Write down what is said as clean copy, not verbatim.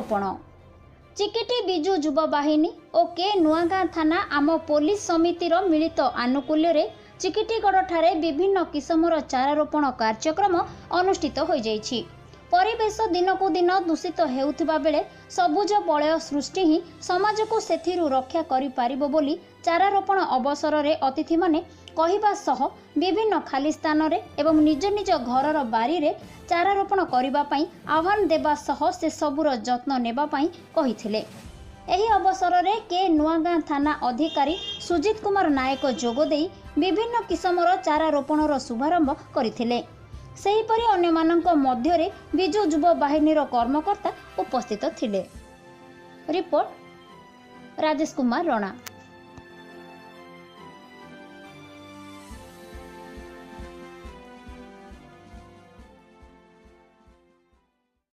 ରୋପण। चिकिटी बिजु युवा बाहिनी और के नुआगाँ थाना आम पुलिस समितिर मिलित आनुकूल्य रे चिकिटीगढ़ ठारे विभिन्न किसमर चारा रोपण कार्यक्रम अनुष्ठित हो जाइछि। परिवेश दिनकू दिन दूषित हेउथिबा बेले सबुज बलय सृष्टि ही समाज को सेथिरु रक्षा करि पारिबो बोली चारा रोपण अवसर रे अतिथि माने कहिबा सह विभिन्न खाली स्थान रे एवं निज निज घरर बारी रे चारा रोपण करिबा पई आह्वान देबा सह से सबुर जत्न नेबा पई कहिथिले। एही अवसर रे के नुआगाँ थाना अधिकारी सुजित कुमार नायक जोग देई विभिन्न किसमर चारा रोपणर शुभारंभ करथिले। सेहीपरि अन्यमानंक मध्यरे बिजु युवा बाहिनीर कर्मकर्ता उपस्थित थिले। रिपोर्ट राजेश कुमार रणा।